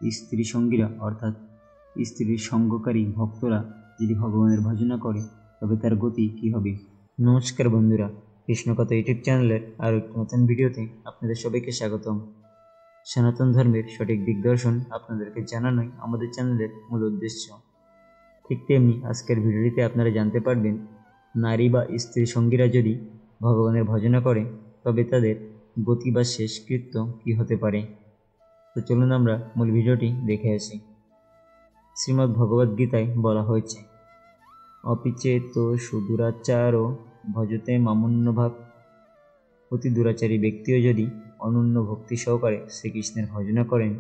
স্ত্রী সঙ্গীরা অর্থাৎ স্ত্রীর সঙ্গকারী ভক্তরা যদি ভগবানের ভজনা করে তবে তার গতি কী হবে। নমস্কার বন্ধুরা, কৃষ্ণকথা ইউটিউব চ্যানেলের আরও একটি নতুন ভিডিওতে আপনাদের সবাইকে স্বাগতম। সনাতন ধর্মের সঠিক দিগদর্শন আপনাদেরকে জানানোই আমাদের চ্যানেলের মূল উদ্দেশ্য। ঠিক তেমনি আজকের ভিডিওটিতে আপনারা জানতে পারবেন নারী বা স্ত্রী সঙ্গীরা যদি ভগবানের ভজনা করে তবে তাদের গতি বা শেষকৃত্য কী হতে পারে। তো চলুন আমরা মূল ভিডিওটি দেখে আসি। শ্রীমদ্ ভগবদ্ গীতায় বলা হয়েছে, অপিচেত সুদূরাচার ভজতে মামুন্নভাব। অতি দুরাচারী ব্যক্তিও যদি অনন্য ভক্তি সহকারে শ্রীকৃষ্ণের ভজনা করেন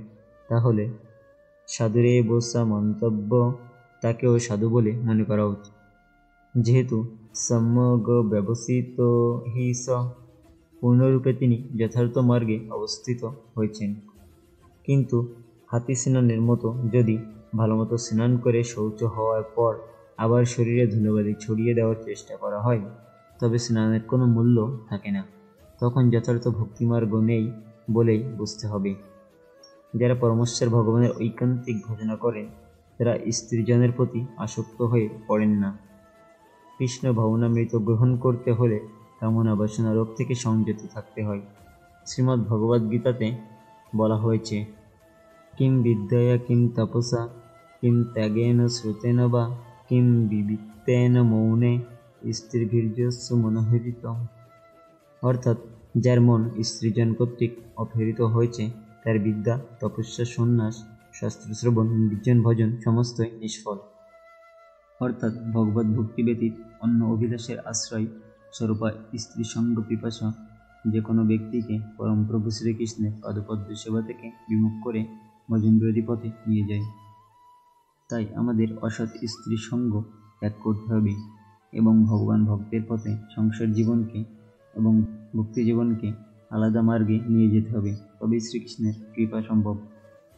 তাহলে সাধুরে বসা মন্তব্য, তাকেও সাধু বলে মনে করা উচিত, যেহেতু সম্যগ ব্যবস্থিত হি স, পূর্ণরূপে তিনি যথার্থ মার্গে অবস্থিত হয়েছেন। কিন্তু হাতি স্নানের মতো যদি ভালোমতো স্নান করে শৌচ হওয়ার পর আবার শরীরে ধুলোবালি ছড়িয়ে দেওয়ার চেষ্টা করা হয় তবে স্নানের কোনো মূল্য থাকে না, তখন যথার্থ ভক্তিমার্গ নেই বলেই বুঝতে হবে। যারা পরমেশ্বর ভগবানের ঐকান্তিক ভজনা করেন তারা স্ত্রীজনের প্রতি আসক্ত হয়ে পড়েন না। কৃষ্ণ ভাবনামৃত গ্রহণ করতে হলে কামনা বাসনা রোগ থেকে সংযত থাকতে হয়। শ্রীমদ্ ভগবদ্ গীতাতে বলা হয়েছে, কিম বিদ্যয়া কিম তপসা কিম ত্যাগেন শ্রুতেন বা কিম বিবিত্তেন মৌনে স্ত্রীভীর্যস্য মনোহরিত। অর্থাৎ যার মন স্ত্রীজন কর্তৃক অপহৃত হয়েছে তার বিদ্যা, তপস্যা, সন্ন্যাস, শাস্ত্রশ্রবণ, নির্জন ভজন সমস্তই নিষ্ফল। অর্থাৎ ভগবত ভক্তি ব্যতীত অন্য অভিলাষের আশ্রয় স্বরূপা স্ত্রী সঙ্গ পিপাসা যে কোনো ব্যক্তিকে পরমপ্রভু শ্রীকৃষ্ণের পদপদ্ম সেবা থেকে বিমুখ করে ভজন বিরোধী পথে নিয়ে যায়। তাই আমাদের অসৎ স্ত্রী সঙ্গ ত্যাগ করতে হবে এবং ভগবান ভক্তের পথে সংসার জীবনকে এবং ভক্তি জীবনকে আলাদা মার্গে নিয়ে যেতে হবে, তবেই শ্রীকৃষ্ণের কৃপা সম্ভব।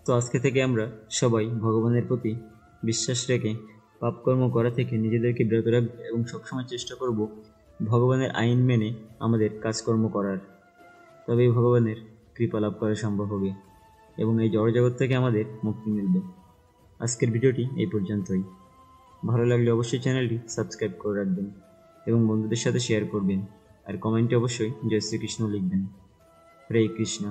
তো আজকে থেকে আমরা সবাই ভগবানের প্রতি বিশ্বাস রেখে পাপকর্ম করা থেকে নিজেদেরকে বিরত রাখব এবং সবসময় চেষ্টা করব ভগবানের আইন মেনে আমাদের কাজকর্ম করার, তবেই ভগবানের কৃপা লাভ করা সম্ভব হবে এবং এই জড়জগৎ থেকে আমাদের মুক্তি মিলবে। আজকের ভিডিওটি এই পর্যন্তই। ভালো লাগলে অবশ্যই চ্যানেলটি সাবস্ক্রাইব করে রাখবেন এবং বন্ধুদের সাথে শেয়ার করবেন, আর কমেন্টে অবশ্যই জয় শ্রীকৃষ্ণ লিখবেন। হরে কৃষ্ণ।